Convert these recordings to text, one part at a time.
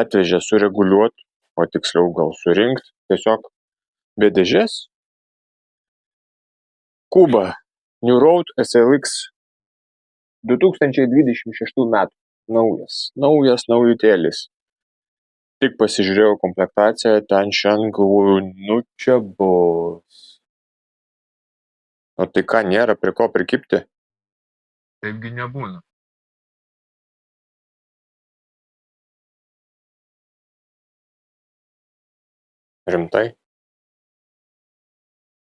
atvežė sureguliuoti, o tiksliau gal surinkti, tiesiog be dėžės. Kuba New Road SLX 2026 metų. Naujas naujutėlis. Tik pasižiūrėjau komplektaciją, ten šiandien galvoju, nu čia bus. O tai ką, nėra prie ko prikibti? Taipgi nebūna. Rimtai?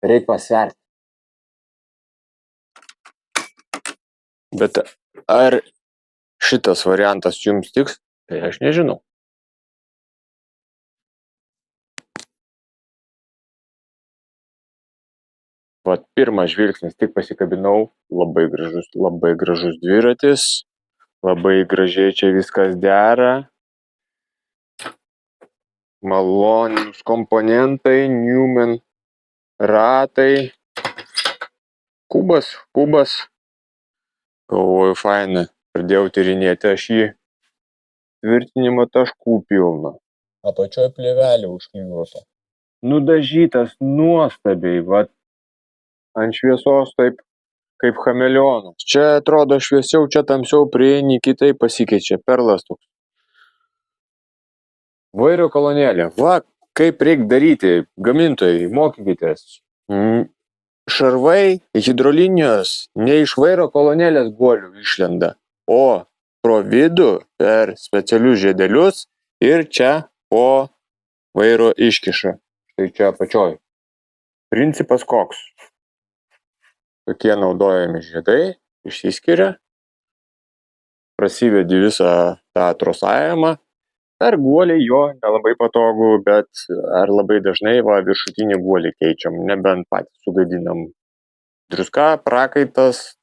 Reik pasverti. Bet ar šitas variantas jums tiks? Tai aš nežinau. Vat pirmas žvilgsnis, tik pasikabinau, labai gražus dviratis, labai gražiai čia viskas dera, malonūs komponentai, Newman ratai, kubas, galvoju, faina, pradėjau tyrinėti aš jį, tvirtinimo taškų pilna, apačioj plėvelė užklijuota, nudažytas nuostabiai, vat ant šviesos taip kaip chameleonas. Čia atrodo šviesiau, čia tamsiau, prieini, kitaip pasikeičia, perlas toks. Vairo kolonėlė. Va, kaip reik daryti, gamintojai, mokykitės. Šarvai hidrolinijos ne iš vairo kolonėlės guolių išlenda, o pro vidų per specialius žiedelius ir čia po vairo iškiša. Štai čia apačioj. Principas koks? Tokie naudojami žiedai, išsiskiria, prasivedi visą tą trosavimą, ar guoliai jo nelabai patogu, bet ar labai dažnai viršutinį guolį keičiam, nebent patys sugadinam. Druska, prakaitas,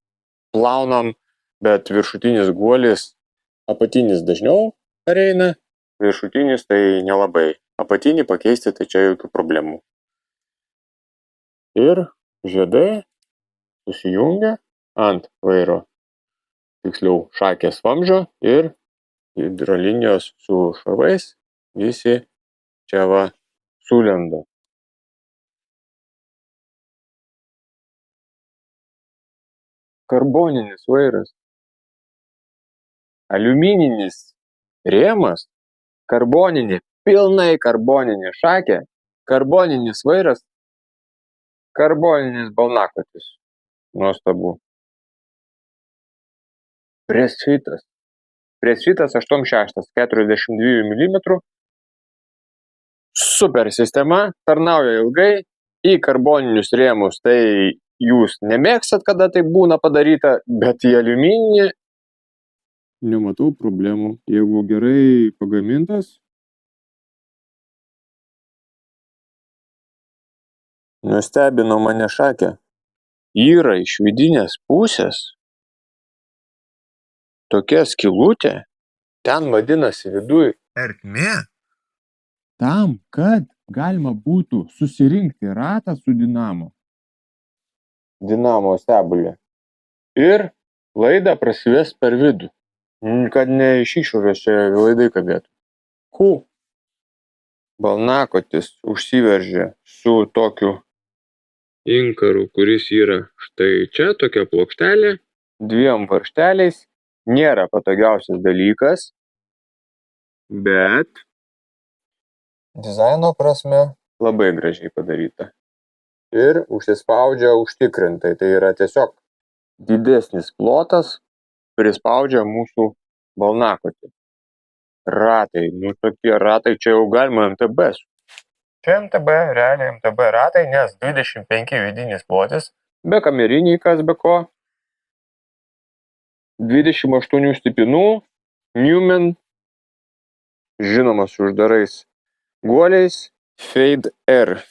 plaunam, bet viršutinis guolis, apatinis dažniau pareina, viršutinis tai nelabai. Apatinį pakeisti tai čia jokių problemų. Ir žiedai susijungia ant vairo, tiksliau šakės vamzdžio ir hidrolinijos su šarvais visi čia va sulenda. Karboninis vairas, aliumininis rėmas, karboninė, pilnai karboninė šakė, karboninis vairas, karboninis balnakotis. Nuostabu. Presfitas 86, 42 mm. Super sistema, tarnauja ilgai. Į karboninius rėmus tai jūs nemėgstat, kada tai būna padaryta, bet į aliumininį nematau problemų. Jeigu gerai pagamintas, nustebino mane šakė. Yra iš vidinės pusės tokia skylutė, ten vadinasi viduj ertmė, tam, kad galima būtų susirinkti ratą su dinamo stebulė ir laidą prasivest per vidų, kad ne iš išorės čia laidai kabėtų. Balnakotis užsiveržė su tokiu inkaru, kuris yra štai čia, tokia plokštelė, 2 varžteliais, nėra patogiausias dalykas, bet dizaino prasme labai gražiai padaryta. Ir užsispaudžia užtikrintai, tai yra tiesiog didesnis plotas prispaudžia mūsų balnakotį. Ratai, tokie ratai, čia jau galima MTB. Čia MTB, realiai MTB ratai, nes 25 vidinis plotis, be kameriniai kas be ko, 28 stipinų, Newman, žinomas uždarais guoliais, Fade R.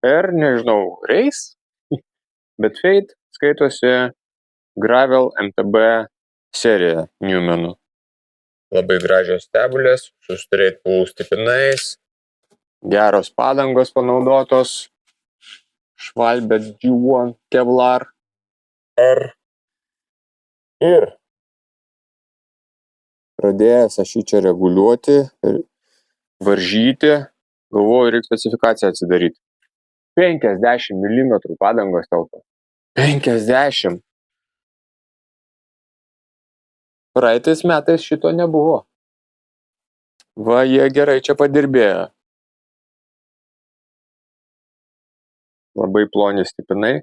R, nežinau, Race, bet Fade skaitosi Gravel MTB serija Newmanų. Labai gražios stebulės, su straight pull stipinais, geros padangos panaudotos, Schwalbe G1 Kevlar R. Ir pradėjęs aš jį čia reguliuoti, varžyti, galvoju, reikia specifikaciją atsidaryti. 50 mm padangos telpa. 50. Praeitais metais šito nebuvo. Va, jie gerai čia padirbėjo. Labai ploni stipinai.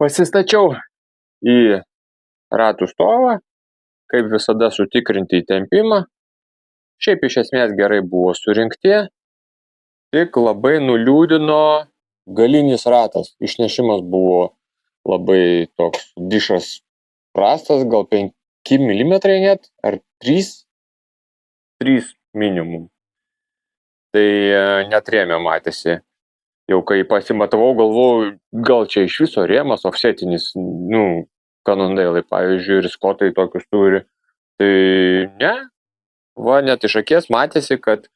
Pasistačiau į ratų stovą, kaip visada sutikrinti įtempimą. Šiaip iš esmės gerai buvo surinkti, tik labai nuliūdino galinis ratas. Išnešimas buvo labai toks dišas prastas, gal 5 mm net, ar 3? 3 minimum. Tai netrėmė matėsi. Jau kai pasimatavau, galvojau, gal čia iš viso rėmas offsetinis, Cannondale, pavyzdžiui, ir Scottai tokius turi. Tai ne, va, net iš akies matėsi, kad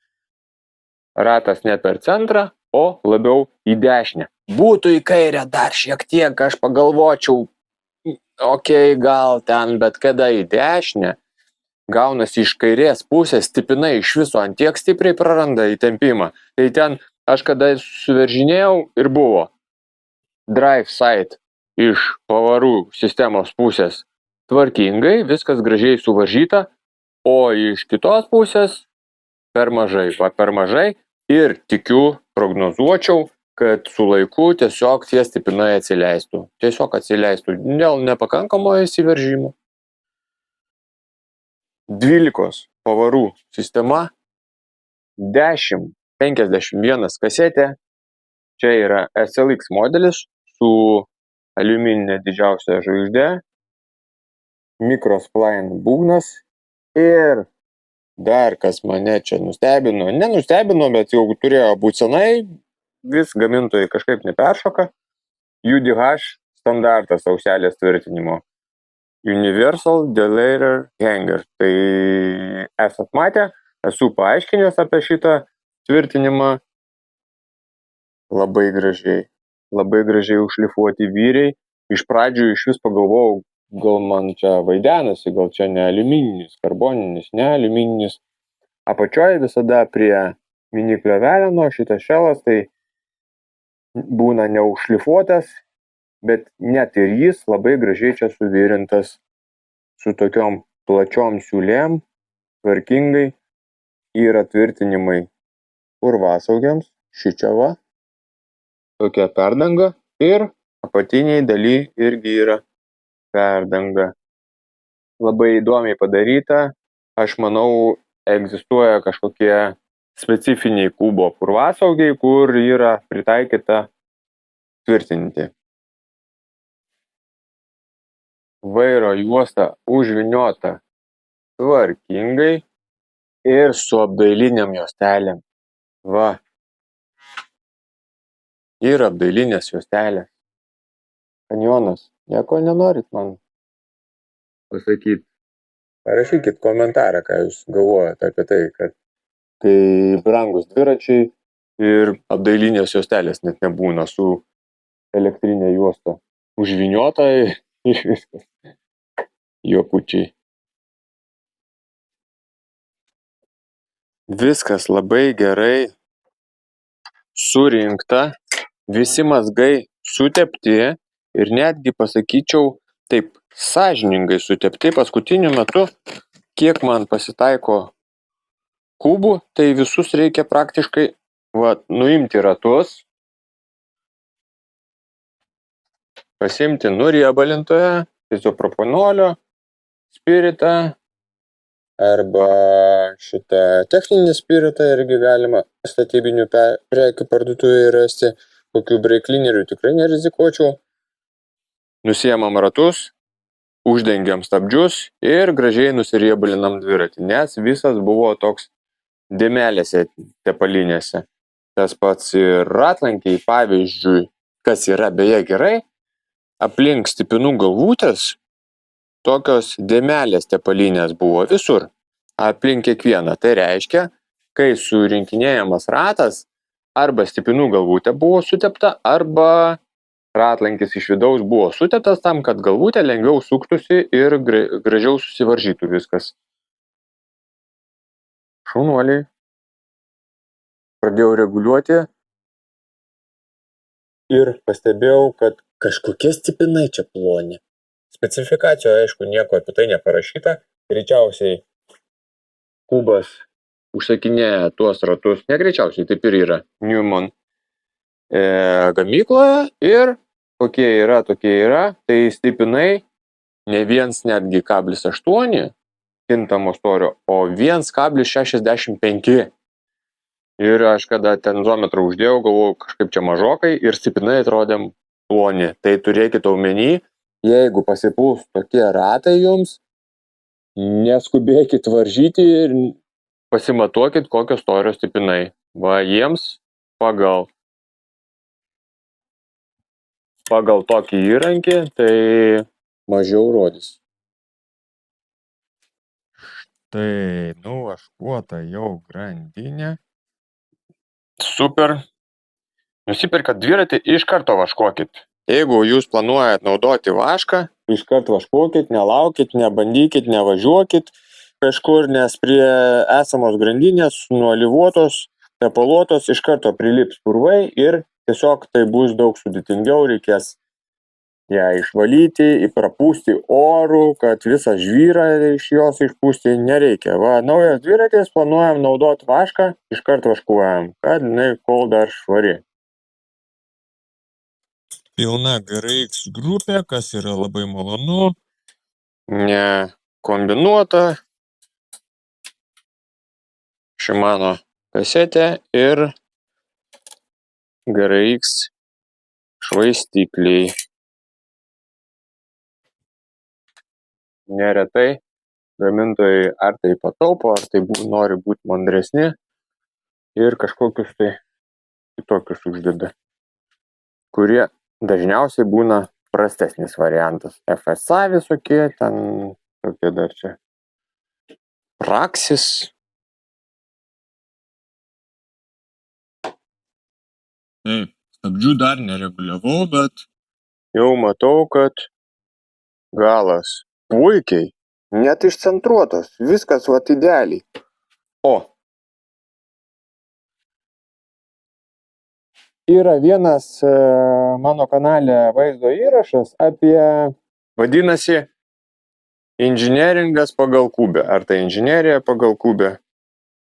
ratas ne per centrą, o labiau į dešinę. Būtų į kairę dar šiek tiek, aš pagalvočiau, okei, gal ten, bet kada į dešinę, gaunasi iš kairės pusės stipinai iš viso ant tiek stipriai praranda įtempimą. Tai ten aš kada suveržinėjau ir buvo drive side iš pavarų sistemos pusės tvarkingai, viskas gražiai suvaržyta, o iš kitos pusės per mažai ir tikiu, prognozuočiau, kad su laiku tiesiog tie stipinai atsileistų. Dėl nepakankamo įsiveržimo. 12 pavarų sistema, 1051 kasetė, čia yra SLX modelis su aliumininė didžiausia žvaigždė, mikrospline būgnas ir dar kas mane čia nenustebino, bet jau turėjo būt senai, vis gamintojai kažkaip neperšoka, UDH standartas auselės tvirtinimo. Universal Delayer Hanger. Tai esat matę, esu paaiškinęs apie šitą tvirtinimą. Labai gražiai užšlifuoti vyriai. Iš pradžių iš vis pagalvojau, gal man čia vaidenasi, gal čia ne aliumininis, karboninis, ne aliumininis. Apačioje visada prie miniklio veleno šitas šelas tai būna neužšlifuotas, bet net ir jis labai gražiai čia suvirintas su tokiom plačiom siūlėm, tvarkingai. Yra tvirtinimai urvasaugiams, šičia va, tokia perdanga ir apatiniai daly irgi yra perdanga. Labai įdomiai padaryta, aš manau, egzistuoja kažkokie specifiniai kubo urvasaugiai, kur yra pritaikyta tvirtinti. Vairo juosta užvyniota tvarkingai ir su apdailiniam juostelėm. Va. Ir apdailinės juostelės. Kanjonas. Nieko nenorit man pasakyti? Parašykit komentarą, ką jūs galvojate apie tai, kad kai brangus dviračiai ir apdailinės juostelės net nebūna su elektrinė juosta. Užvyniota ir viskas. Juokučiai. Viskas labai gerai surinkta, visi mazgai sutepti ir netgi pasakyčiau taip sąžiningai sutepti. Paskutiniu metu, kiek man pasitaiko kubų, tai visus reikia praktiškai nuimti ratus, pasimti nuriebalintoją, izopropanolio, spiritą arba šitą techninį spiritą irgi galima statybinių prekių parduotuvėje rasti. Kokių breiklinerių tikrai nerizikuočiau. Nusiemam ratus, uždengiam stabdžius ir gražiai nusiriebalinam dviratį, nes visas buvo toks dėmelėse tepalinėse. Tas pats ir ratlankiai, pavyzdžiui, kas yra beje gerai, aplink stipinų galvutės tokios dėmelės tepalinės buvo visur, aplink kiekvieną. Tai reiškia, kai surinkinėjamas ratas, arba stipinų galvutė buvo sutepta, arba ratlankis iš vidaus buvo suteptas tam, kad galvutė lengviau suktųsi ir gražiau susivaržytų viskas. šaunuoliai. Pradėjau reguliuoti ir pastebėjau, kad kažkokie stipinai čia ploni. Specifikacijoje, aišku, nieko apie tai neparašyta. Greičiausiai Kubas užsakinėja tuos ratus, negreičiausiai taip ir yra, Newman gamykloje ir kokie yra, tokie yra. Tai stipinai ne 1,8 kintamo storio, o 1,65. Ir aš kada tenzometrą uždėjau, galvojau, kažkaip čia mažokai ir stipinai atrodė ploni. Tai turėkite omeny, jeigu pasipuls tokie ratai jums, neskubėkit varžyti ir pasimatuokit, kokios storio stipinai. Va, jiems pagal tokį įrankį, tai mažiau rodys. Tai nuvaškuota jau grandinė. Super. Nusipirkat dviratį, iš karto vaškuokit. Jeigu jūs planuojat naudoti vašką, iš karto vaškuokit, nelaukit, nebandykit, nevažiuokit kažkur, nes prie esamos grandinės nualyvuotos, tepaluotos iš karto prilips purvai ir tiesiog tai bus daug sudėtingiau, reikės ją išvalyti, prapūsti oru, kad visą žvyrą iš jos išpūsti nereikia. Va, naujas dviratis, planuojam naudoti vašką, iš karto vaškuojam, kad jinai kol dar švari. Pilna GRX grupė, kas yra labai malonu. Ne kombinuota. Shimano kasetė ir GRX švaistikliai. Neretai gamintojai ar tai pataupo, ar tai nori būti mandresni ir kažkokius tai kitokius uždeda, kurie dažniausiai būna prastesnis variantas. FSA visokie, ten tokie dar čia. Praxis. Taip, stabdžių dar nereguliavau, bet jau matau, kad galas puikiai, net išcentruotas, viskas vat idealiai. O, yra vienas mano kanale vaizdo įrašas apie, vadinasi, inžinieringas pagal Kubę, ar tai inžinerija pagal Kubę.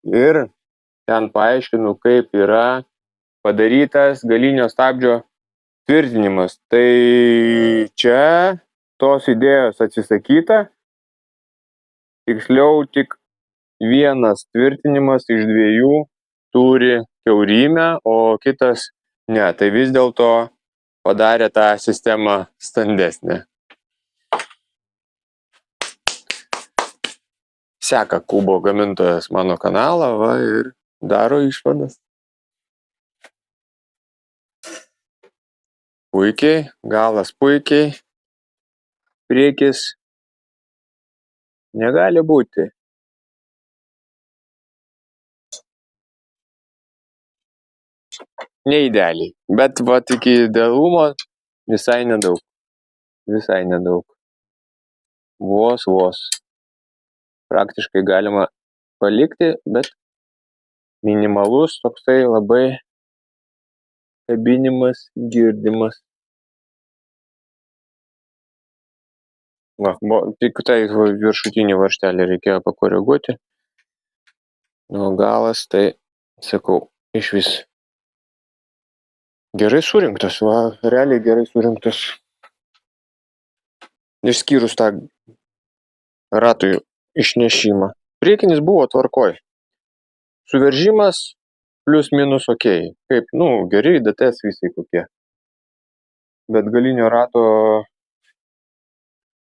Ir ten paaiškinu, kaip yra padarytas galinio stabdžio tvirtinimas. Tai čia tos idėjos atsisakyta, tiksliau tik vienas tvirtinimas iš 2 turi kiaurymę, o kitas ne. Tai vis dėlto padarė tą sistemą standesnę. Seka Kubo gamintojas mano kanalą, va, ir daro išvadas. Puikiai, galas puikiai, priekis negali būti. Ne idealiai, bet va iki idealumo visai nedaug. Visai nedaug. Vos. Praktiškai galima palikti, bet minimalus toksai labai kabinimas girdimas. Va, tik tai viršutinį varžtelį reikėjo pakoreguoti. O galas, tai, sakau, iš vis gerai surinktas, va, realiai gerai surinktas. Išskyrus tą ratų išnešimą. Priekinis buvo tvarkoj. Suveržimas plius minus okei. Kaip, geri DTS visai kokie. Bet galinio rato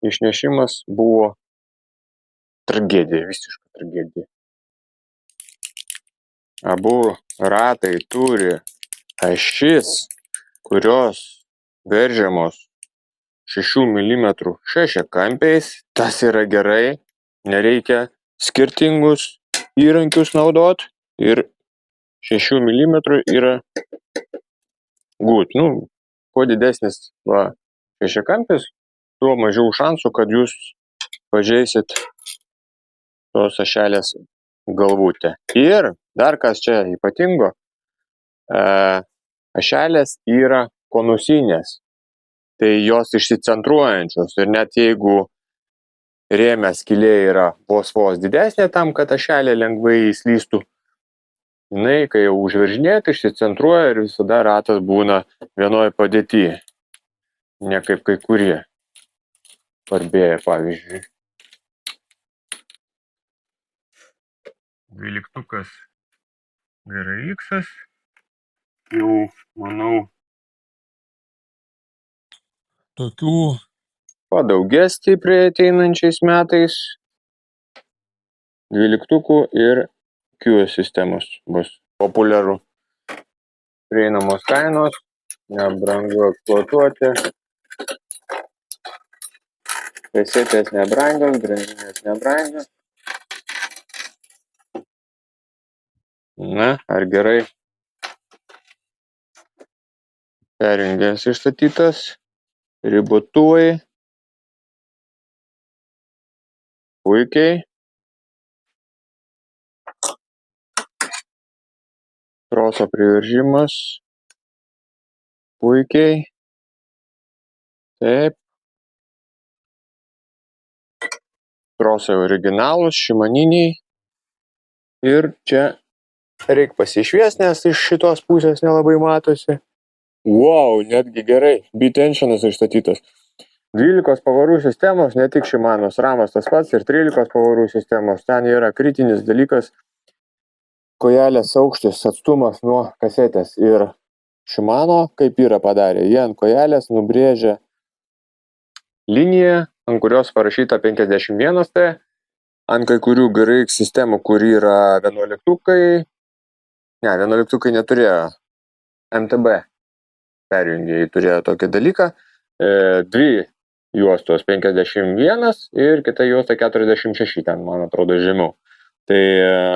išnešimas buvo tragedija, visiška tragedija. Abu ratai turi ašis, kurios veržiamos 6 mm šešiakampiais. Tas yra gerai, nereikia skirtingus įrankius naudot ir 6 mm yra good. Kuo didesnis šešiakampis, tuo mažiau šansų, kad jūs pažeisit tos ašelės galvutė. Ir dar kas čia ypatingo, ašelės yra konusinės, tai jos išsicentruojančios ir net jeigu rėmė skylė yra vos didesnė tam, kad ašelė lengvai įslystų, jinai, kai jau užveržinėt, išsicentruoja ir visada ratas būna vienoj padėty. Ne kaip kai kurie parbėja, pavyzdžiui. 12 GRX, jau, manau, tokių padaugės stipriai ateinančiais metais. 12 ir Q sistemos bus populiaru. Prieinamos kainos, nebrangu eksploatuoti. Kasetės nebrangios, grandinės nebrangios. Na, ar gerai? Perjungęs išstatytas, ribotuvai. Puikiai. Troso priveržimas. Puikiai. Taip. Trosai originalūs, šimaniniai. Ir čia reikia pasišviest, nes iš šitos pusės nelabai matosi. Wow, netgi gerai. B-tensionas išstatytas. 12 pavarų sistemos, ne tik Šimanos, Ramas tas pats ir 13 pavarų sistemos. Ten yra kritinis dalykas, kojelės aukštis, atstumas nuo kasetės. Ir Šimano, kaip yra padarę, jie ant kojelės nubrėžia liniją, ant kurios parašyta 51T. Ant kai kurių GRX sistemų, kur yra 11-ukai, ne, 11-ukai neturėjo, MTB perjungėjai turėjo tokį dalyką, dvi juostos 51 ir kita juosta 46, ten, man atrodo, žemiau. Tai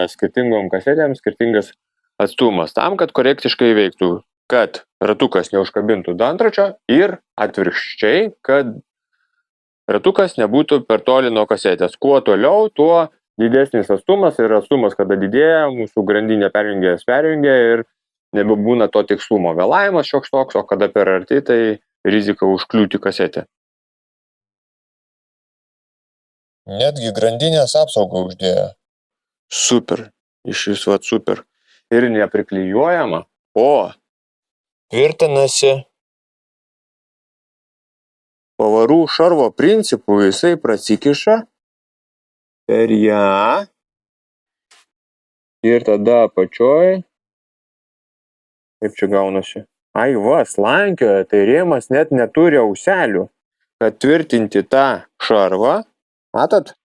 skirtingom kasetėms skirtingas atstumas, tam, kad korektiškai veiktų, kad ratukas neužkabintų dantračio ir atvirkščiai, kad ratukas nebūtų per toli nuo kasetės. Kuo toliau, tuo didesnis atstumas ir atstumas, kada didėja, mūsų grandinė perjungia ir nebebūna to tikslumo. Vėlavimas šioks toks, o kada per arti, tai rizika užkliūti kasetę. Netgi grandinės apsaugą uždėjo. Super, iš viso super. Ir nepriklijuojama, o tvirtinasi pavarų šarvo principų, jisai prasikiša per ją ir tada apačioj, kaip čia gaunasi, ai va, slankioja, tai rėmas net neturi auselių, kad tvirtinti tą šarvą, matot?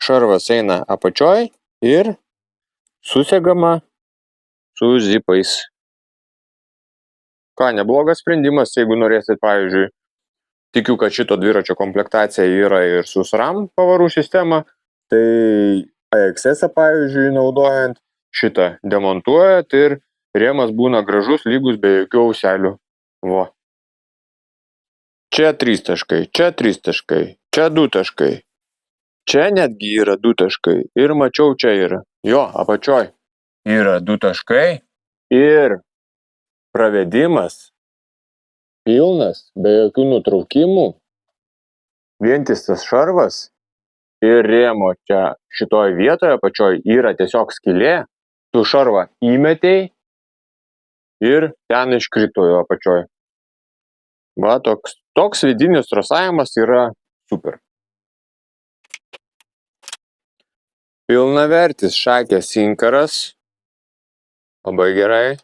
Šarvas eina apačioj ir susegama su zipais. Ką, neblogas sprendimas, jeigu norėsit, pavyzdžiui, tikiu, kad šito dviračio komplektacija yra ir su SRAM pavarų sistema, tai AXS, pavyzdžiui, naudojant šitą demontuojat ir rėmas būna gražus, lygus, be jokių auselių. Va. Čia 3 taškai, čia 3 taškai, čia 2 taškai. Čia netgi yra 2 taškai ir mačiau, čia yra. Jo, apačioj yra 2 taškai ir pravedimas pilnas, be jokių nutraukimų, vientisas šarvas ir rėmo čia šitoj vietoje apačioj yra tiesiog skylė, tu šarvą įmetei ir ten iškrito jo apačioj. Va, toks vidinis trosavimas yra super. Pilnavertis šakės inkaras, labai gerai.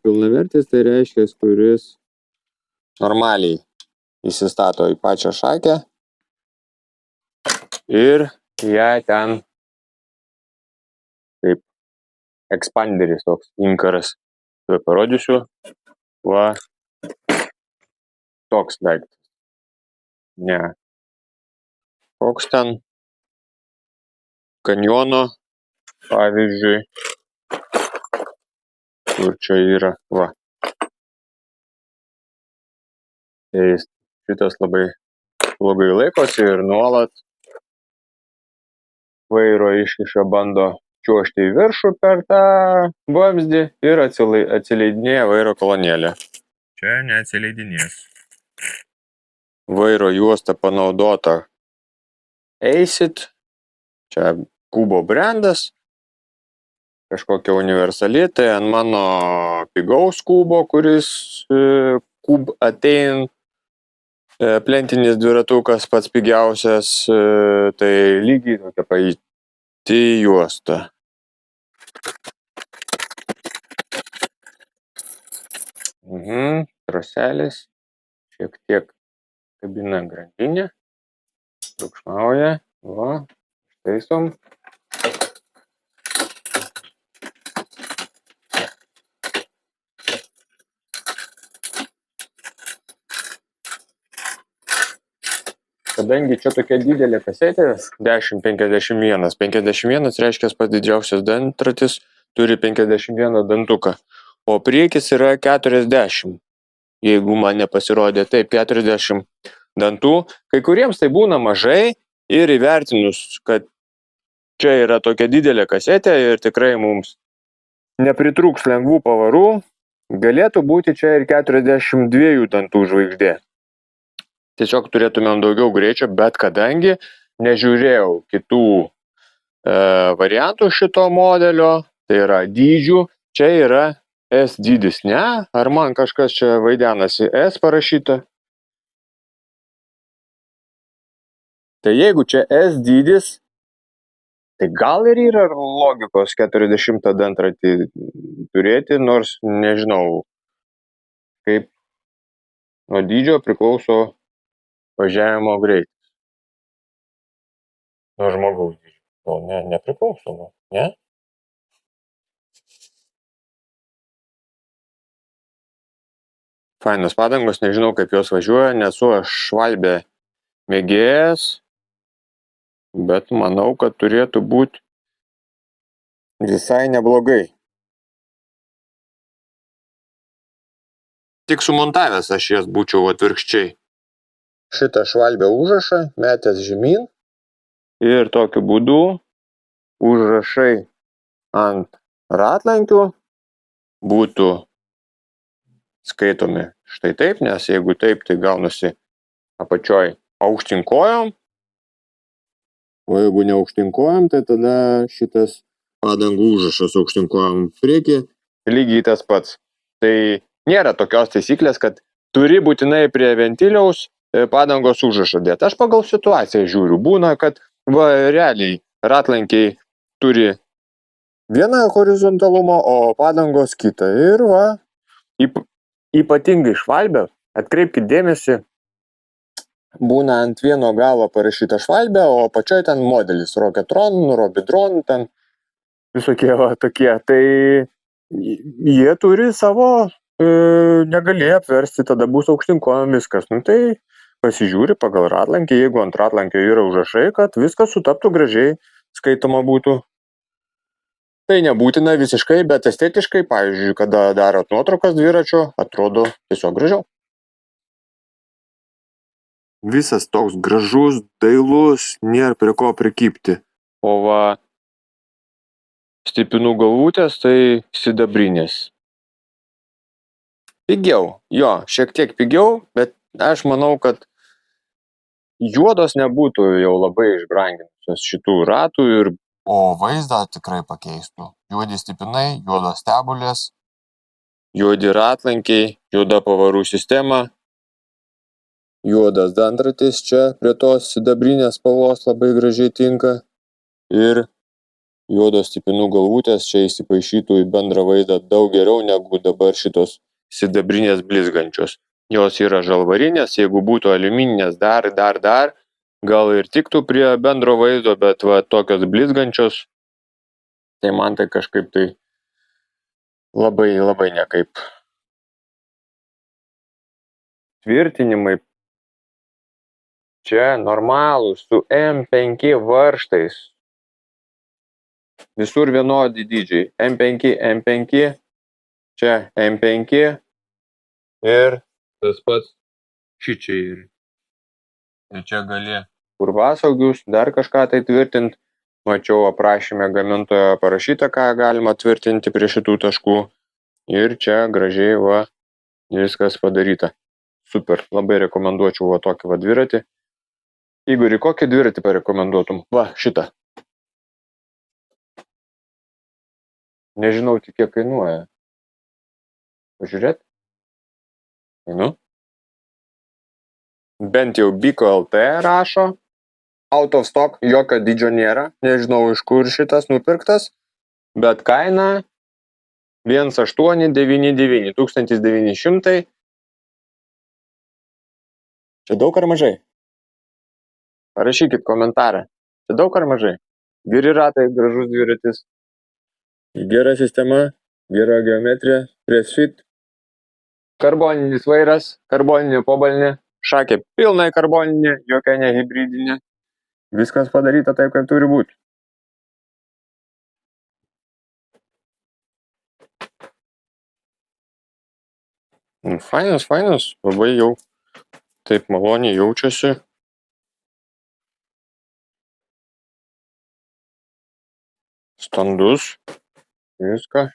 Pilnavertis tai reiškia, kuris normaliai įsistato į pačią šakę ir ją ten kaip ekspanderis toks inkaras. Tuo parodysiu. Va, toks daiktas. Ne. Koks ten kanjono, pavyzdžiui, kur čia yra, va. Tai šitas labai blogai laikosi ir nuolat vairo iškiša, bando čiuožti į viršų per tą vamzdį ir atsileidinėja vairo kolonėlė. Čia neatsileidinės. Vairo juosta panaudota Acid, čia kubo brandas, kažkokia universali, tai ant mano pigaus kubo, kuris Cub Attain plentinis dviratukas pats pigiausias, tai lygiai tokia pati juosta. Troselis, šiek tiek kabina grandinė, triukšmauja, va, taisom. Kadangi čia tokia didelė kasetė, 1051. 51 reiškia pats didžiausias dantratis, turi 51 dantuką, o priekis yra 40. Jeigu man nepasirodė, taip, 40 dantų. Kai kuriems tai būna mažai ir įvertinus, kad čia yra tokia didelė kasetė ir tikrai mums nepritrūks lengvų pavarų, galėtų būti čia ir 42 dantų žvaigždė. Tiesiog turėtumėm daugiau greičio, bet kadangi nežiūrėjau kitų variantų šito modelio, tai yra dydžių, čia yra S dydis, ne? Ar man kažkas čia vaidenasi S parašyta? Tai jeigu čia S dydis, tai gal ir yra logikos 40 dantratį turėti, nors nežinau, kaip nuo dydžio priklauso važiavimo greitis. Nuo žmogaus dydžio. O nepriklauso, ne? Fainos padangos, nežinau kaip jos važiuoja, nesu aš švalbė mėgėjas, bet manau, kad turėtų būti visai neblogai. Tik sumontavęs aš jas būčiau atvirkščiai. Šitą švalbę užrašą metęs žemyn ir tokiu būdu užrašai ant ratlankių būtų skaitomi štai taip, nes jeigu taip, tai gaunasi apačioj aukštyn kojom, o jeigu ne aukštyn kojom, tai tada šitas padangų užrašas aukštyn kojom priekį lygiai tas pats. Tai nėra tokios taisyklės, kad turi būtinai prie ventiliaus padangos užrašą dėti. Aš pagal situaciją žiūriu. Būna, kad realiai ratlankiai turi vieną horizontalumą, o padangos kitą. Ir ypatingai švalbę, atkreipkite dėmesį, būna ant vieno galo parašyta švalbė, o pačioj ten modelis Rocketron, Robidron, ten visokie tokie. Tai jie turi savo, negalėjo apversti, tada bus aukštyn kojom viskas. Tai pasižiūri pagal ratlankį, jeigu ant ratlankio yra užrašai, kad viskas sutaptų gražiai, skaitoma būtų. Tai nebūtina visiškai, bet estetiškai, pavyzdžiui, kada darot nuotraukas dviračio, atrodo tiesiog gražiau. Visas toks gražus, dailus, nėra prie ko prikibti. O stipinų galvutės tai sidabrinės. Pigiau, jo, šiek tiek pigiau, bet aš manau, kad juodos nebūtų jau labai išbranginusios šitų ratų, o vaizdą tikrai pakeistų. Juodi stipinai, juodos stebulės, juodi ratlankiai, juoda pavarų sistema, juodas dantratis čia prie tos sidabrinės spalvos labai gražiai tinka ir juodos stipinų galvutės čia įsipaišytų į bendrą vaizdą daug geriau negu dabar šitos sidabrinės blizgančios. Jos yra žalvarinės, jeigu būtų aliumininės dar, gal ir tiktų prie bendro vaizdo, bet tokios blizgančios, tai man tai kažkaip tai labai nekaip. Tvirtinimai čia normalūs, su M5 varžtais. Visur vienodi dydžiai. M5, čia M5 ir tas pats šičia ir čia gali kurvasaugius, dar kažką tai tvirtinti. Mačiau aprašyme gamintojo parašyta, ką galima tvirtinti prie šitų taškų. Ir čia gražiai viskas padaryta. Super, labai rekomenduočiau tokį dviratį. Igori, kokį dviratį parekomenduotum? Šitą. Nežinau tik, kiek kainuoja. Pažiūrėt? Einu. Bent jau Biko LT rašo. Out of stock, jokio dydžio nėra. Nežinau, iš kur šitas nupirktas. Bet kaina 1899, 1900. Čia daug ar mažai? Parašykit komentarą. Čia daug ar mažai? Geri ratai, gražus dviratis. Gera sistema, gera geometrija, press fit. Karboninis vairas, karboninė pobalnė, šakė pilnai karboninė, jokia ne hibridinė. Viskas padaryta taip, kaip turi būti. Fainas, labai jau taip maloniai jaučiasi. Standus, viską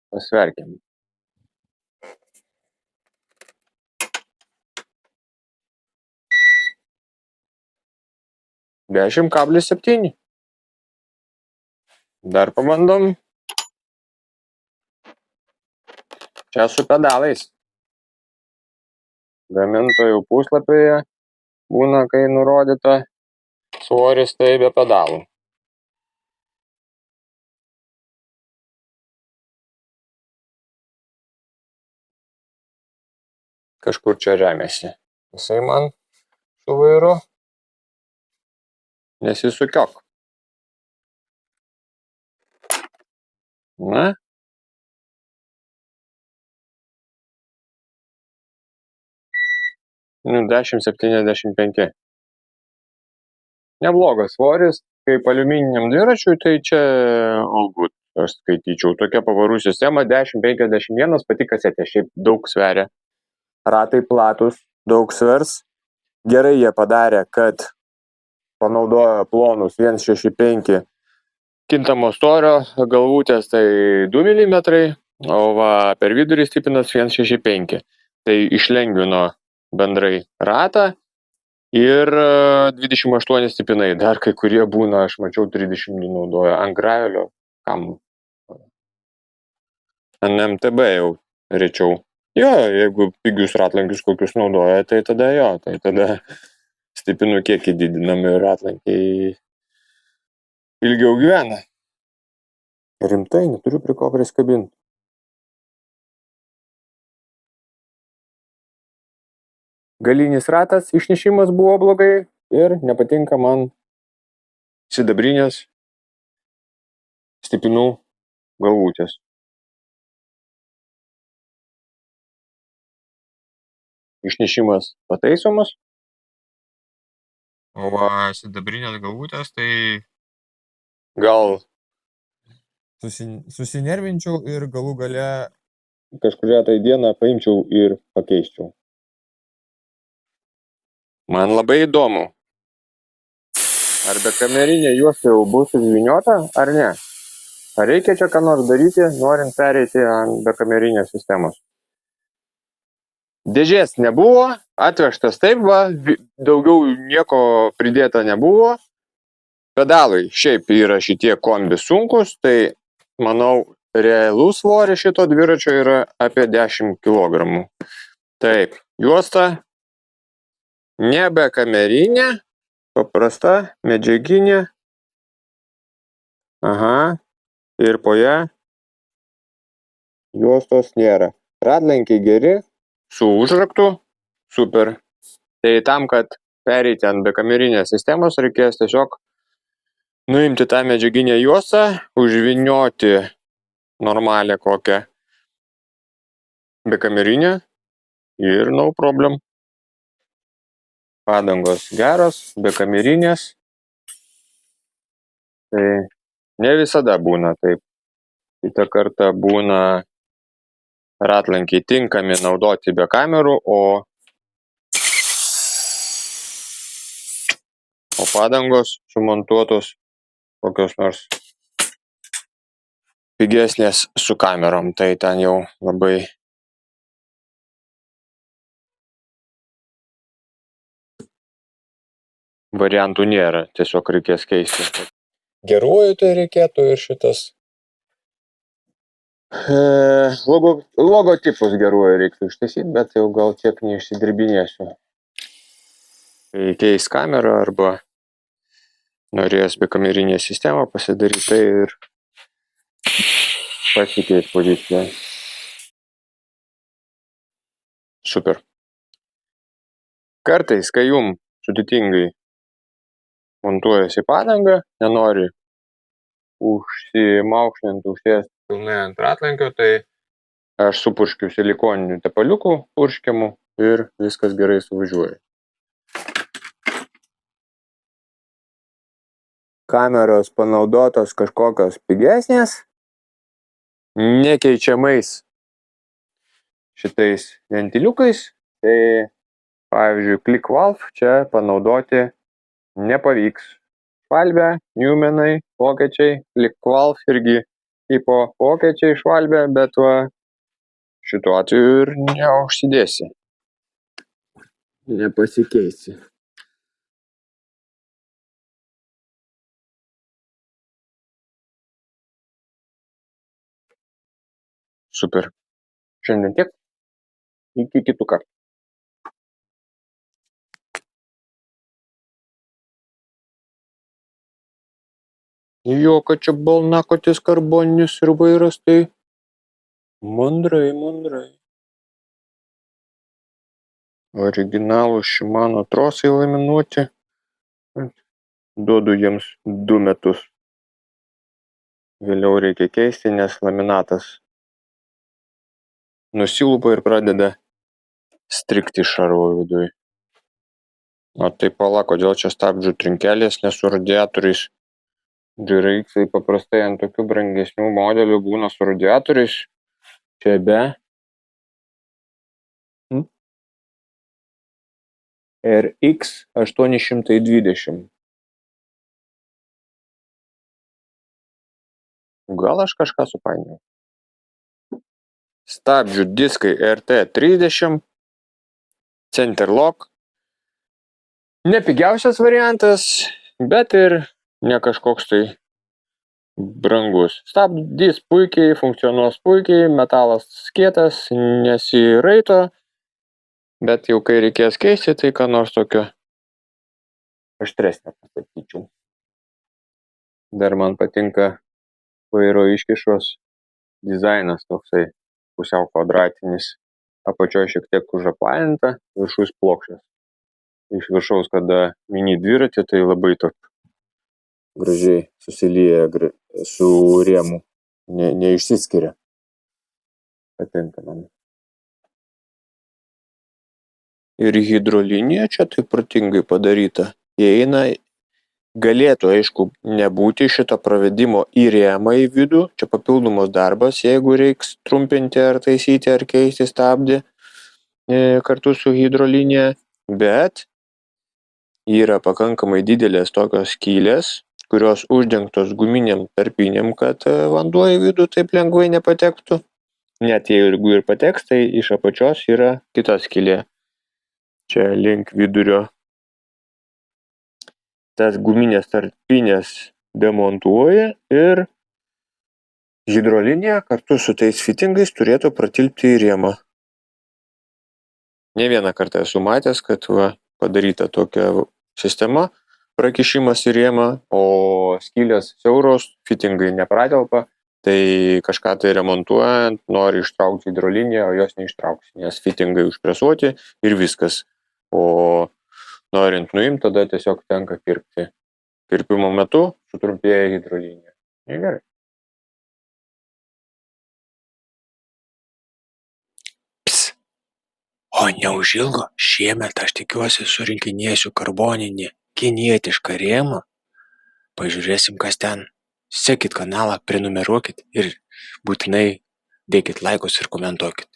pasverkiam. 10,7. Dar pabandom. Čia su pedalais. Gamintojų puslapyje būna, kai nurodyta svoris, tai be pedalų. Kažkur čia remiasi. Jisai man su vairu. Nesisukiok. Na. Nu, 10,75. Neblogas svoris. Kaip aliumininiam dviračiui, tai čia all good. Aš skaityčiau. Tokia pavarų sistema 10,51, pati kasetė. Šiaip daug sveria. Ratai platus, daug svers. Gerai jie padarė, kad panaudojo plonus 1,65 kintamo storio galvutės, tai 2 mm, o per vidurį stipinas 1,65. Tai išlengvino bendrai ratą ir 28 stipinai. Dar kai kurie būna, aš mačiau, 30 naudoja ant gravelio, kam ant MTB jau rečiau. Jo, jeigu pigius ratlankius kokius naudoja, tai tada jo, tai tada stipinų kiekį didinami ir ratlankiai ilgiau gyvena. Rimtai, neturiu prie ko priskabinti. Galinis ratas, išnešimas buvo blogai ir nepatinka man sidabrinės stipinų galvutės. Išnešimas pataisomas. O sidabrinės galvutės, tai gal susinervinčiau ir galų gale kažkurią tai dieną paimčiau ir pakeisčiau. Man labai įdomu, ar bekamerinė juosta jau bus užvyniota, ar ne? Ar reikia čia ką nors daryti, norint pereiti ant bekamerinės sistemos? Dėžės nebuvo, atvežtas taip, daugiau nieko pridėta nebuvo. Pedalai šiaip yra šitie kombi sunkus, tai manau, realus svoris šito dviračio yra apie 10 kg. Taip, juosta nebe kamerinė, paprasta, medžiaginė. Aha, ir po ją juostos nėra. Ratlankiai geri, su užraktu, super. Tai tam, kad pereiti ant bekamerinės sistemos, reikės tiesiog nuimti tą medžiaginę juostą, užvynioti normalią kokią bekamerinę ir no problem. Padangos geros, bekamerinės. Tai ne visada būna taip. Kitą kartą būna ratlankiai tinkami naudoti be kamerų, o padangos sumontuotos kokios nors pigesnės su kamerom, tai ten jau labai variantų nėra, tiesiog reikės keisti. Geruoju tai reikėtų ir šitas logotipus geruoju reiktų ištaisyti, bet jau gal tiek neišsidirbinėsiu. Kai keis kamerą arba norės bekamerinę sistemą pasidaryti, tai ir pasikeis poziciją. Super. Kartais, kai jum sudėtingai montuojasi padangą, nenori užsimaukštinti, užsėsti pilnai ant ratlankio, tai aš supurškiu silikoninių tepaliukų purškiamų ir viskas gerai suvažiuoja. Kameros panaudotos kažkokios pigesnės, nekeičiamais šitais ventiliukais, tai pavyzdžiui, Click Valve čia panaudoti nepavyks. Švalbė, Newmanai, vokiečiai, Click Valve irgi tipo vokiečiai švalbė, bet va šituo atveju ir neužsidėsi. Nepasikeisi. Super. Šiandien tiek. Iki kitų kartų. Jo, kad čia balnakotis karboninis ir vairas, tai mandrai. Originalų Shimano trosai laminuoti. Duodu jiems 2 metus. Vėliau reikia keisti, nes laminatas nusilupa ir pradeda strigti šarvo viduj. O tai pala, kodėl čia stabdžių trinkelės, nes su radiatoriais GRX paprastai ant tokių brangesnių modelių būna su radiatoriais. Čia be RX 820. Gal aš kažką supainiojau. Stabdžių diskai RT30, Centerlock. Ne pigiausias variantas, bet ir ne kažkoks tai brangus. Stabdys puikiai, funkcionuos puikiai, metalas kietas, nesiraito, bet jau kai reikės keisti, tai ką nors tokio aštresnio pasakyčiau. Dar man patinka vairo iškišos dizainas toksai pusiau kvadratinis, apačioje šiek tiek užaplaninta, viršus plokščias. Iš viršaus, kada mini dviratį, tai labai top gražiai susilieja su rėmu, neišsiskiria. Patinka man. Ir hidrolinija čia taip protingai padaryta. Įeina, galėtų, aišku, nebūti šito pravedimo į rėmą į vidų. Čia papildomas darbas, jeigu reiks trumpinti ar taisyti ar keisti stabdį kartu su hidrolinija. Bet yra pakankamai didelės tokios skylės, kurios uždengtos guminiam tarpinėm, kad vanduo į vidų taip lengvai nepatektų. Net jeigu ir pateks, tai iš apačios yra kita skylė. Čia link vidurio. Tas guminės tarpinės demontuoja ir hidrolinija kartu su tais fitingais turėtų pratilpti į rėmą. Ne vieną kartą esu matęs, kad padaryta tokia sistema, prakišimas į rėmą, o skylės siauros, fitingai nepratelpa, tai kažką tai remontuojant, nori ištraukti hidroliniją, o jos neištrauksi, nes fitingai užpresuoti ir viskas. O norint nuimti, tada tiesiog tenka kirpti. Kirpimo metu sutrumpėja hidrolinija. Gerai. O neužilgo šiemet aš tikiuosi surinkinėsiu karboninį kinietišką rėmą. Pažiūrėsim, kas ten. Sekit kanalą, prenumeruokit ir būtinai dėkit laikus ir komentuokit.